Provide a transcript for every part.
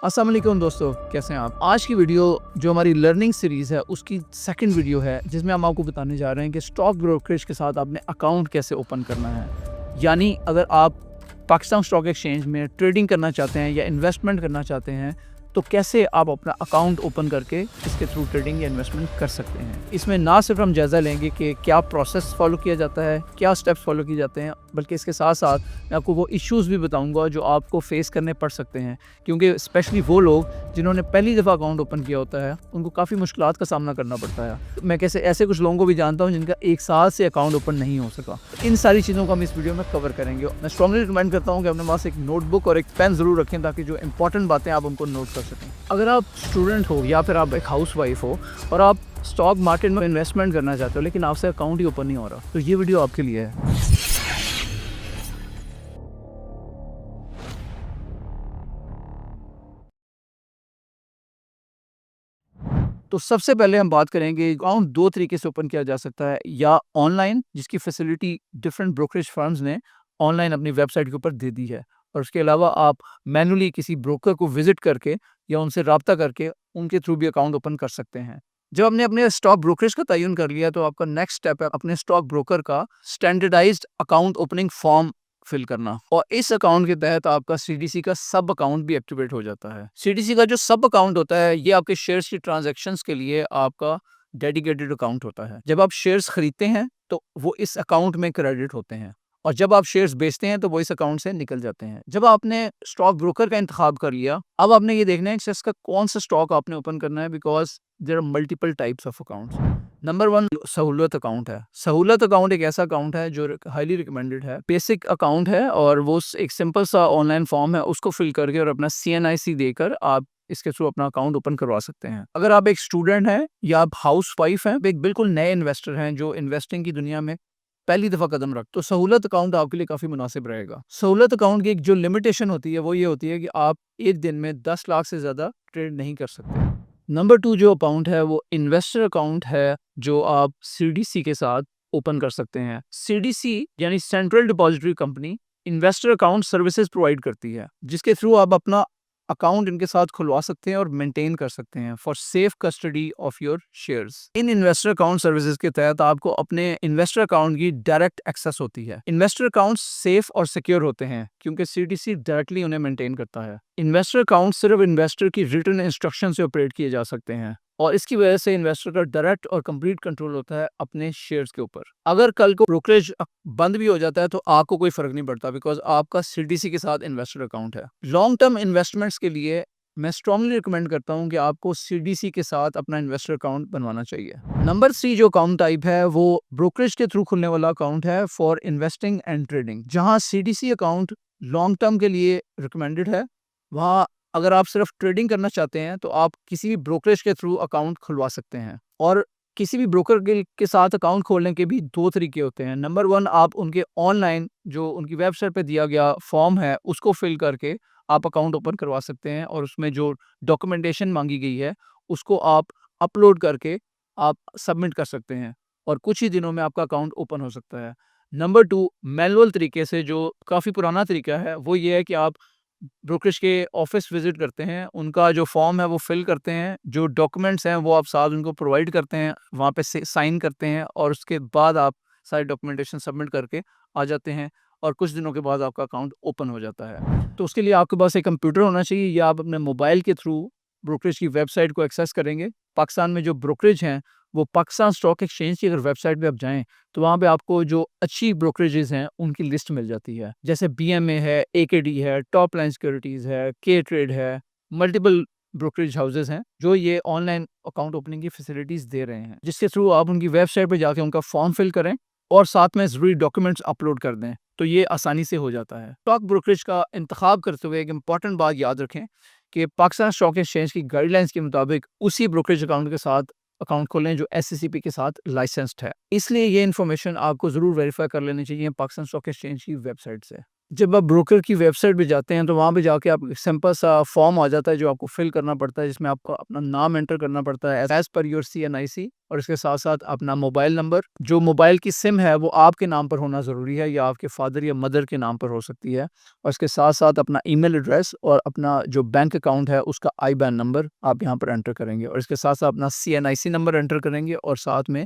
अस्सलाम वालेकुम दोस्तों, कैसे हैं आप? आज की वीडियो जो हमारी लर्निंग सीरीज़ है उसकी सेकंड वीडियो है जिसमें हम आपको बताने जा रहे हैं कि स्टॉक ब्रोकरेज के साथ आपने अकाउंट कैसे ओपन करना है। यानी अगर आप पाकिस्तान स्टॉक एक्सचेंज में ट्रेडिंग करना चाहते हैं या इन्वेस्टमेंट करना चाहते हैं तो कैसे आप अपना अकाउंट ओपन करके इसके थ्रू ट्रेडिंग या इन्वेस्टमेंट कर सकते हैं। इसमें ना सिर्फ हम जायज़ा लेंगे कि क्या प्रोसेस फॉलो किया जाता है, क्या स्टेप्स फॉलो किए जाते हैं, बल्कि इसके साथ साथ मैं आपको वो इश्यूज़ भी बताऊंगा जो आपको फेस करने पड़ सकते हैं, क्योंकि स्पेशली वो लोग जिन्होंने पहली दफ़ा अकाउंट ओपन किया होता है उनको काफ़ी मुश्किलात का सामना करना पड़ता है। मैं कैसे ऐसे कुछ लोगों को भी जानता हूँ जिनका 1 साल से अकाउंट ओपन नहीं हो सका। इन सारी चीज़ों को हम इस वीडियो में कवर करेंगे। मैं स्ट्रांगली रिकमेंड करता हूँ कि अपने पास एक नोटबुक और एक पेन ज़रूर रखें ताकि जो इंपॉर्टेंट बातें आप उनको नोट कर सकें। अगर आप स्टूडेंट हो या फिर आप एक हाउस वाइफ हो और आप स्टॉक मार्केट में इन्वेस्टमेंट करना चाहते हो लेकिन आपसे अकाउंट ही ओपन नहीं हो रहा, तो ये वीडियो आपके लिए है। तो सबसे पहले हम बात करेंगे अकाउंट दो तरीके से ओपन किया जा सकता है, या ऑनलाइन जिसकी फैसिलिटी डिफरेंट ब्रोकरेज फर्म्स ने ऑनलाइन अपनी वेबसाइट के ऊपर दे दी है, और उसके अलावा आप मैनुअली किसी ब्रोकर को विजिट करके या उनसे रब्ता करके उनके थ्रू भी अकाउंट ओपन कर सकते हैं। जब आपने अपने स्टॉक ब्रोकरेज का तयन कर लिया तो आपका नेक्स्ट स्टेप है अपने स्टॉक ब्रोकर का standardized account opening form fill करना, और इस अकाउंट के तहत आपका सीडीसी का सब अकाउंट भी एक्टिवेट हो जाता है। सीडीसी का जो सब अकाउंट होता है ये आपके शेयर्स की ट्रांजैक्शंस के लिए आपका डेडिकेटेड अकाउंट होता है। जब आप शेयर्स खरीदते हैं तो वो इस अकाउंट में क्रेडिट होते हैं, और जब आप शेयर्स बेचते हैं तो वो इस अकाउंट से निकल जाते हैं। जब आपने स्टॉक ब्रोकर का इंतखाब कर लिया, अब आपने ये देखना है कि इसका कौन सा स्टॉक आपने ओपन करना है, because there are multiple types of accounts. Number one सहूलत अकाउंट है। सहूलत अकाउंट एक ऐसा अकाउंट है जो हाईली रिकमेंडेड है। बेसिक अकाउंट है और वो एक सिंपल सा ऑनलाइन फॉर्म है, उसको फिल करके और अपना CNIC देकर आप इसके थ्रू अपना अकाउंट ओपन करवा सकते हैं। अगर आप एक स्टूडेंट हैं या आप हाउस वाइफ हैं, एक बिल्कुल नए इन्वेस्टर हैं जो इन्वेस्टिंग की दुनिया में पहली दफा कदम रख, तो सहूलत अकाउंट आपके लिए काफी मुनासिब रहेगा। सहूलत अकाउंट की एक जो लिमिटेशन होती है वो ये होती है कि आप एक दिन में 10 लाख से ज्यादा ट्रेड नहीं कर सकते। नंबर टू जो अकाउंट है वो इन्वेस्टर अकाउंट है, जो आप सीडीसी के साथ ओपन कर सकते हैं। सीडीसी यानी central depository company investor account services provide करती है, जिसके थ्रू आप अपना अकाउंट इनके साथ खुलवा सकते हैं और मेंटेन कर सकते हैं for safe custody of your shares. In investor account services के तहत आपको अपने इन्वेस्टर अकाउंट की डायरेक्ट एक्सेस होती है। इन्वेस्टर अकाउंट सेफ और सिक्योर होते हैं क्योंकि सीडीसी डायरेक्टली उन्हें मेंटेन करता है। इन्वेस्टर अकाउंट सिर्फ इन्वेस्टर की रिटन इंस्ट्रक्शन से ऑपरेट किए जा सकते हैं, और इसकी वजह से इन्वेस्टर का डायरेक्ट और कंप्लीट कंट्रोल होता है अपने शेयर्स के ऊपर। अगर कल को ब्रोकरेज बंद भी हो जाता है तो आपको कोई फर्क नहीं पड़ता, बिकॉज आपका सीडीसी के साथ इन्वेस्टर अकाउंट है। लॉन्ग टर्म इन्वेस्टमेंट्स के लिए मैं स्ट्रांगली रिकमेंड करता हूं कि आपको सीडीसी के साथ अपना इन्वेस्टर अकाउंट बनवाना चाहिए। नंबर 3 जो अकाउंट टाइप है वो ब्रोकरेज के थ्रू खुलने वाला अकाउंट है फॉर इन्वेस्टिंग एंड ट्रेडिंग। जहां सीडीसी अकाउंट लॉन्ग टर्म के लिए रिकमेंडेड है, वहाँ अगर आप सिर्फ ट्रेडिंग करना चाहते हैं तो आप किसी भी ब्रोकरेज के थ्रू अकाउंट खुलवा सकते हैं। और किसी भी ब्रोकर के साथ अकाउंट खोलने के भी दो तरीके होते हैं। नंबर वन, आप उनके ऑनलाइन जो उनकी वेबसाइट पे दिया गया फॉर्म है उसको फिल करके आप अकाउंट ओपन करवा सकते हैं, और उसमें जो डॉक्यूमेंटेशन मांगी गई है उसको आप अपलोड करके आप सबमिट कर सकते हैं, और कुछ ही दिनों में आपका अकाउंट ओपन हो सकता है। नंबर टू, मैनुअल तरीके से, जो काफ़ी पुराना तरीका है, वो ये है कि आप ब्रोकरेज के ऑफिस विजिट करते हैं, उनका जो फॉर्म है वो फिल करते हैं, जो डॉक्यूमेंट्स हैं वो आप साथ उनको प्रोवाइड करते हैं, वहाँ पे साइन करते हैं, और उसके बाद आप सारी डॉक्यूमेंटेशन सबमिट करके आ जाते हैं, और कुछ दिनों के बाद आपका अकाउंट ओपन हो जाता है। तो उसके लिए आपके पास एक कंप्यूटर होना चाहिए, या आप अपने मोबाइल के थ्रू ब्रोकरेज की वेबसाइट को एक्सेस करेंगे। पाकिस्तान में जो ब्रोकरेज हैं वो पाकिस्तान स्टॉक एक्सचेंज की अगर वेबसाइट पे आप जाएं तो वहाँ पे आपको जो अच्छी ब्रोकरेजेस हैं उनकी लिस्ट मिल जाती है, जैसे BMA है, AKD है, टॉप लाइन सिक्योरिटीज है, के ट्रेड है। मल्टीपल ब्रोकरेज हाउसेज हैं जो ये ऑनलाइन अकाउंट ओपनिंग की फैसिलिटीज दे रहे हैं, जिसके थ्रू आप उनकी वेबसाइट पे जाके उनका फॉर्म फिल करें और साथ में जरूरी डॉक्यूमेंट्स अपलोड कर दें, तो ये आसानी से हो जाता है। स्टॉक ब्रोकरेज का इंतखाब करते हुए एक इंपॉर्टेंट बात याद रखें कि पाकिस्तान स्टॉक एक्सचेंज की गाइडलाइंस के मुताबिक उसी ब्रोकरेज अकाउंट के साथ अकाउंट खोलें जो SCCP के साथ लाइसेंस्ड है। इसलिए ये इन्फॉर्मेशन आपको जरूर वेरीफाई कर लेनी चाहिए पाकिस्तान स्टॉक एक्सचेंज की वेबसाइट से। जब आप ब्रोकर की वेबसाइट पे जाते हैं तो वहाँ पे जाके आप सिंपल सा फॉर्म आ जाता है जो आपको फिल करना पड़ता है, जिसमें आपको अपना नाम एंटर करना पड़ता है एज पर योर CNIC, और इसके साथ साथ अपना मोबाइल नंबर, जो मोबाइल की सिम है वो आपके नाम पर होना ज़रूरी है या आपके फादर या मदर के नाम पर हो सकती है, और इसके साथ साथ अपना ईमेल एड्रेस और अपना जो बैंक अकाउंट है उसका IBAN नंबर आप यहाँ पर एंटर करेंगे, और इसके साथ साथ अपना CNIC नंबर एंटर करेंगे, और साथ में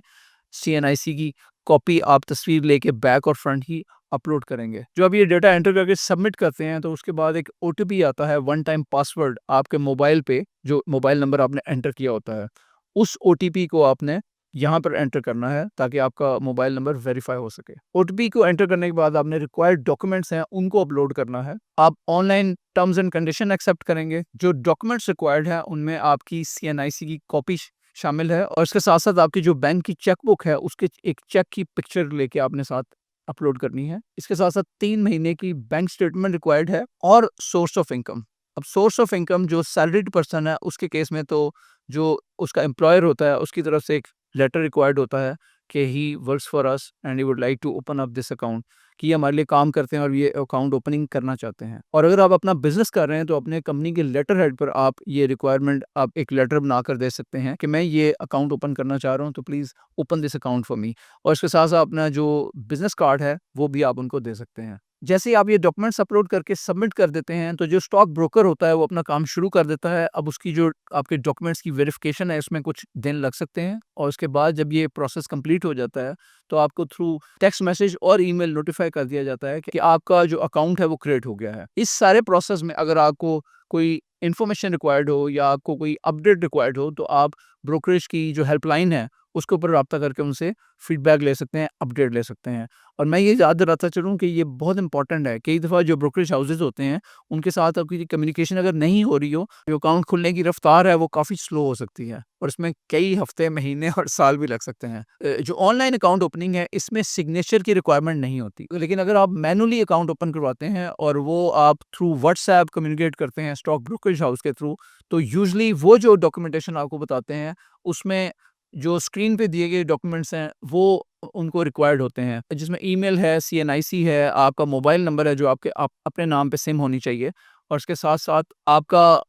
CNIC की कॉपी आप तस्वीर लेके बैक और फ्रंट की अपलोड करेंगे। जो आप ये डेटा एंटर करके सबमिट करते हैं तो उसके बाद एक OTP आता है, वन टाइम पासवर्ड आपके मोबाइल पे, जो मोबाइल नंबर आपने एंटर किया होता है, उस OTP को आपने यहाँ पर एंटर करना है ताकि आपका मोबाइल नंबर वेरीफाई हो सके। OTP को एंटर करने के बाद आपने रिक्वायर्ड डॉक्यूमेंट्स हैं उनको अपलोड करना है। आप online terms and condition accept करेंगे। जो डॉक्यूमेंट्स रिक्वायर्ड है उनमें आपकी CNIC की कॉपी शामिल है, और इसके साथ साथ आपकी जो बैंक की चेकबुक है उसके एक चेक की पिक्चर लेके आपने साथ अपलोड करनी है। इसके साथ साथ 3 महीने की बैंक स्टेटमेंट रिक्वायर्ड है, और सोर्स ऑफ इनकम। अब सोर्स ऑफ इनकम जो सैलरीड पर्सन है उसके केस में तो जो उसका एम्प्लॉयर होता है उसकी तरफ से एक लेटर रिक्वायर्ड होता है कि he works for us and he would like to open up this account, कि ये हमारे लिए काम करते हैं और ये अकाउंट ओपनिंग करना चाहते हैं। और अगर आप अपना बिजनेस कर रहे हैं तो अपने कंपनी के लेटर हेड पर आप ये रिक्वायरमेंट आप एक लेटर बनाकर दे सकते हैं कि मैं ये अकाउंट ओपन करना चाह रहा हूँ, तो please open this account for me, और इसके साथ साथ अपना जो बिजनेस कार्ड है वो भी आप उनको दे सकते हैं। जैसे ही आप ये डॉक्यूमेंट्स अपलोड करके सबमिट कर देते हैं तो जो स्टॉक ब्रोकर होता है वो अपना काम शुरू कर देता है। अब उसकी जो आपके डॉक्यूमेंट्स की वेरिफिकेशन है उसमें कुछ दिन लग सकते हैं, और उसके बाद जब ये प्रोसेस कंप्लीट हो जाता है तो आपको थ्रू टेक्स्ट मैसेज और ईमेल नोटिफाई कर दिया जाता है कि आपका जो अकाउंट है वो क्रिएट हो गया है। इस सारे प्रोसेस में अगर आपको कोई इन्फॉर्मेशन रिक्वायर्ड हो या आपको कोई अपडेट रिक्वायर्ड हो तो आप ब्रोकरेज की जो हेल्पलाइन है उसके ऊपर रब्ता करके उनसे फीडबैक ले सकते हैं, अपडेट ले सकते हैं। और मैं ये याद दिलाता चलूँ कि ये बहुत इंपॉर्टेंट है। कई दफ़ा जो ब्रोकरेज हाउसेज़ होते हैं उनके साथ आपकी कम्युनिकेशन अगर नहीं हो रही हो, जो अकाउंट खुलने की रफ्तार है वो काफ़ी स्लो हो सकती है, और इसमें कई हफ्ते, महीने और साल भी लग सकते हैं। जो ऑनलाइन अकाउंट ओपनिंग है इसमें सिग्नेचर की रिक्वायरमेंट नहीं होती, लेकिन अगर आप मैनुअली अकाउंट ओपन करवाते हैं और वो आप थ्रू व्हाट्सएप कम्युनिकेट करते हैं स्टॉक ब्रोकरेज हाउस के थ्रू, तो यूजुअली वो जो डॉक्यूमेंटेशन आपको बताते हैं उसमें जो स्क्रीन पे दिए गए डॉक्यूमेंट्स हैं वो उनको रिक्वायर्ड होते हैं, जिसमें ईमेल है, CNIC है, आपका मोबाइल नंबर है जो आपके अपने नाम पे सिम होनी चाहिए, और इसके साथ-साथ आपका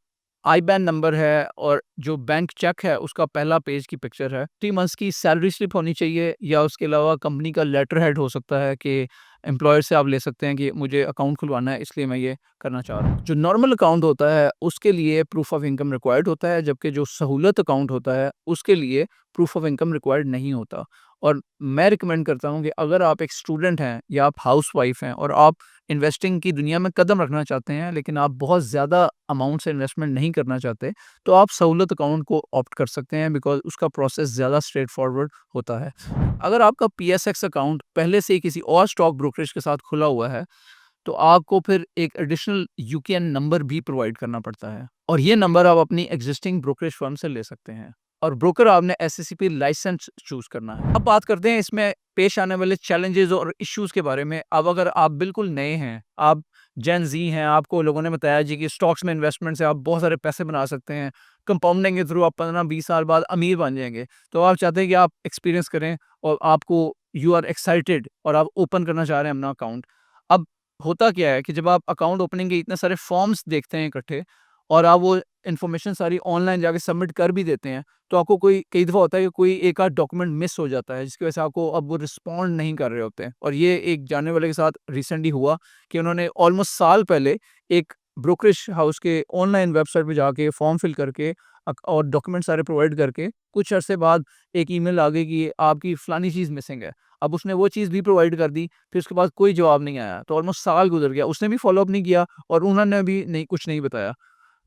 IBAN नंबर है, और जो बैंक चेक है उसका पहला पेज की पिक्चर है। 3 मंथ्स की सैलरी स्लिप होनी चाहिए, या उसके अलावा कंपनी का लेटर हेड हो सकता है कि एम्प्लॉयर से आप ले सकते हैं कि मुझे अकाउंट खुलवाना है इसलिए मैं ये करना चाह रहा हूँ। जो नॉर्मल अकाउंट होता है उसके लिए प्रूफ ऑफ इनकम रिक्वायर्ड होता है, जबकि जो सहूलत अकाउंट होता है उसके लिए प्रूफ ऑफ इनकम रिक्वायर्ड नहीं होता। और मैं रिकमेंड करता हूँ कि अगर आप एक स्टूडेंट हैं या आप हाउसवाइफ हैं और आप इन्वेस्टिंग की दुनिया में कदम रखना चाहते हैं लेकिन आप बहुत ज़्यादा अमाउंट से इन्वेस्टमेंट नहीं करना चाहते, तो आप सहूलत अकाउंट को ऑप्ट कर सकते हैं, बिकॉज़ उसका प्रोसेस ज़्यादा स्ट्रेट फॉरवर्ड होता है। अगर आपका PSX अकाउंट पहले से ही किसी और स्टॉक ब्रोकरेज के साथ खुला हुआ है, तो आपको फिर एक एडिशनल यूकेएन नंबर भी प्रोवाइड करना पड़ता है, और ये नंबर आप अपनी एग्जिस्टिंग ब्रोकरेज फर्म से ले सकते हैं, और ब्रोकर आपने SCCP लाइसेंस चूज करना है। अब बात करते हैं इसमें पेश आने वाले चैलेंजेस और इश्यूज के बारे में। अब अगर आप बिल्कुल नए हैं, आप जेन जी हैं, आपको लोगों ने बताया जी कि स्टॉक्स में इन्वेस्टमेंट से आप बहुत सारे पैसे बना सकते हैं, कंपाउंडिंग के थ्रू आप 15-20 साल बाद अमीर बन जाएंगे, तो आप चाहते हैं कि आप एक्सपीरियंस करें और आपको यू आर एक्साइटेड और आप ओपन करना चाह रहे हैं अपना अकाउंट। अब होता क्या है कि जब आप अकाउंट ओपनिंग के इतने सारे फॉर्म्स देखते हैं इकट्ठे, और आप वो इन्फॉर्मेशन सारी ऑनलाइन जाके सबमिट कर भी देते हैं, तो आपको कोई कई दफ़ा होता है कि कोई एक आध डॉक्यूमेंट मिस हो जाता है जिसकी वजह से आपको अब वो रिस्पॉन्ड नहीं कर रहे होते हैं। और ये एक जानने वाले के साथ रिसेंटली हुआ कि उन्होंने ऑलमोस्ट साल पहले एक ब्रोकरेज हाउस के ऑनलाइन वेबसाइट पे जाके फॉर्म फिल करके और डॉक्यूमेंट सारे प्रोवाइड करके कुछ अरसे बाद एक ईमेल आ गई कि आपकी फ़लानी चीज़ मिसिंग है। अब उसने वो चीज़ भी प्रोवाइड कर दी, फिर उसके बाद कोई जवाब नहीं आया, तो ऑलमोस्ट साल गुज़र गया। उसने भी फ़ॉलो अप नहीं किया और उन्होंने भी नहीं, कुछ नहीं बताया।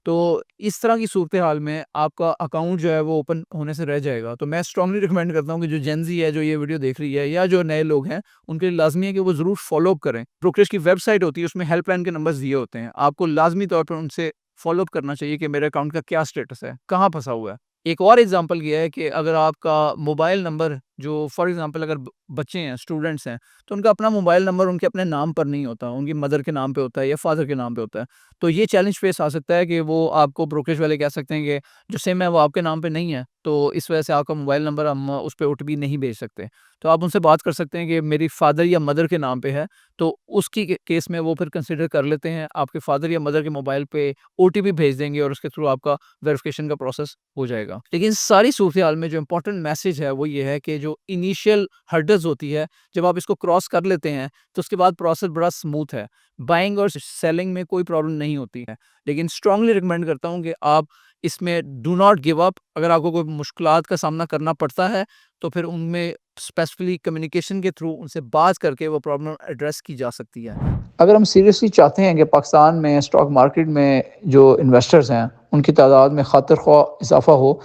तो इस तरह की सूरत-ए-हाल में आपका अकाउंट जो है वो ओपन होने से रह जाएगा। तो मैं स्ट्रांगली रिकमेंड करता हूँ कि जो जेन ज़ी है, जो ये वीडियो देख रही है, या जो नए लोग हैं, उनके लिए लाज़मी है कि वो ज़रूर फ़ॉलो अप करें। ब्रोकरेज की वेबसाइट होती है, उसमें हेल्पलाइन के नंबर्स दिए होते हैं। आपको लाज़मी तौर पर उनसे फ़ॉलो अप करना चाहिए कि मेरे अकाउंट का क्या स्टेटस है, कहाँ फँसा हुआ है। एक और एग्ज़ाम्पल ये है कि अगर आपका मोबाइल नंबर जो फॉर एग्ज़ाम्पल अगर ब बच्चे हैं, स्टूडेंट्स हैं, तो उनका अपना मोबाइल नंबर उनके अपने नाम पर नहीं होता, उनकी मदर के नाम पे होता है या फादर के नाम पे होता है। तो ये चैलेंज फेस आ सकता है कि वो आपको ब्रोकरेज वाले कह सकते हैं कि जो सिम है वो आपके नाम पे नहीं है, तो इस वजह से आपका मोबाइल नंबर हम उस पे ओटीपी नहीं भेज सकते। तो आप उनसे बात कर सकते हैं कि मेरी फादर या मदर के नाम पे है, तो उसकी केस में वो फिर कंसिडर कर लेते हैं, आपके फादर या मदर के मोबाइल पे ओटीपी भेज देंगे और उसके थ्रू आपका वेरिफिकेशन का प्रोसेस हो जाएगा। लेकिन सारी सूरत-ए-हाल में जो इम्पोर्टेंट मैसेज है वो ये है कि जो इनिशियल हर्डल्स होती है, जब आप इसको क्रॉस कर लेते हैं, तो उसके बाद प्रोसेस बड़ा स्मूथ है। बाइंग और सेलिंग में कोई प्रॉब्लम नहीं होती है। लेकिन स्ट्रांगली रिकमेंड करता हूँ कि आप इसमें डू नॉट गिव अप। अगर आपको कोई मुश्किलात का सामना करना पड़ता है, तो फिर उनमें स्पेसिफिकली कम्युनिकेशन के थ्रू उनसे बात करके वो प्रॉब्लम एड्रेस की जा सकती है। अगर हम सीरियसली चाहते हैं कि पाकिस्तान में स्टॉक मार्केट में जो इन्वेस्टर्स हैं, उनकी तादाद में खातिर-ख्वाह इज़ाफ़ा हो,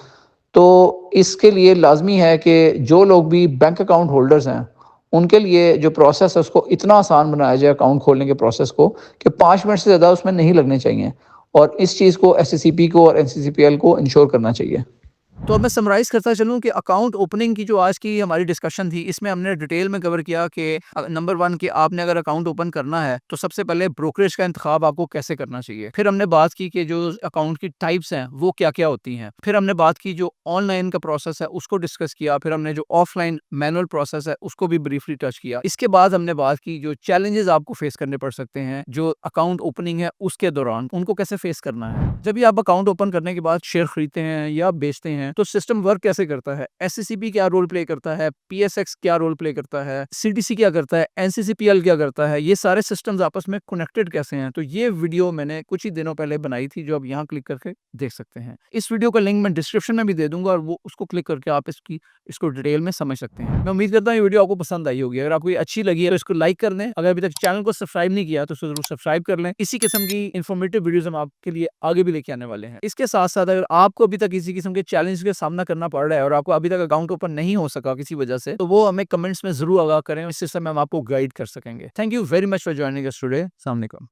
तो इसके लिए लाज़मी है कि जो लोग भी बैंक अकाउंट होल्डर्स हैं, उनके लिए जो प्रोसेस है उसको इतना आसान बनाया जाए अकाउंट खोलने के प्रोसेस को कि 5 मिनट से ज़्यादा उसमें नहीं लगने चाहिए और इस चीज़ को एसएससीपी को और एनसीसीपीएल को इंश्योर करना चाहिए। तो अब मैं समराइज़ करता चलूँ कि अकाउंट ओपनिंग की जो आज की हमारी डिस्कशन थी, इसमें हमने डिटेल में कवर किया कि नंबर 1 कि आपने अगर अकाउंट ओपन करना है, तो सबसे पहले ब्रोकरेज का इंतखाब आपको कैसे करना चाहिए। फिर हमने बात की कि जो अकाउंट की टाइप्स हैं, वो क्या-क्या होती हैं। फिर हमने बात की जो ऑनलाइन का प्रोसेस है, उसको डिस्कस किया। फिर हमने जो ऑफलाइन मैनुअल प्रोसेस है, उसको भी ब्रीफली टच किया। इसके बाद हमने बात की जो चैलेंजेस आपको फेस करने पड़ सकते हैं, जो अकाउंट ओपनिंग है उसके दौरान, उनको कैसे फेस करना है। जब भी आप अकाउंट ओपन करने के बाद शेयर खरीदते हैं या बेचते हैं, तो सिस्टम वर्क कैसे करता है, एससीसीपी क्या रोल प्ले करता है, पीएसएक्स क्या रोल प्ले करता है, सीटीसी क्या करता है, एनसीसीपीएल क्या करता है, ये सारे सिस्टम्स आपस में कनेक्टेड कैसे हैं। तो ये वीडियो मैंने कुछ ही दिनों पहले बनाई थी, जो आप यहाँ क्लिक करके देख सकते हैं। इस वीडियो का लिंक मैं डिस्क्रिप्शन में भी दे दूंगा और वो उसको क्लिक करके आप इसको डिटेल में समझ सकते हैं। मैं उम्मीद करता हूँ ये वीडियो आपको पसंद आई होगी। अगर आपको ये अच्छी लगी है तो इसको लाइक कर लें। अगर अभी तक चैनल को सब्सक्राइब नहीं किया तो इसको जरूर सब्सक्राइब कर लें। इसी किस्म की इन्फॉर्मेटिव वीडियोस हम आपके लिए आगे भी लेके आने वाले हैं। इसके साथ साथ अगर आपको अभी तक किसी किस्म के चैलेंज का सामना करना पड़ रहा है और आपको अभी तक अकाउंट ओपन नहीं हो सका किसी वजह से, तो वो हमें कमेंट्स में जरूर आगाह करें। इस सिस्टम में हम आपको गाइड कर सकेंगे। Thank you very much for joining us today. अस्सलाम वालेकुम।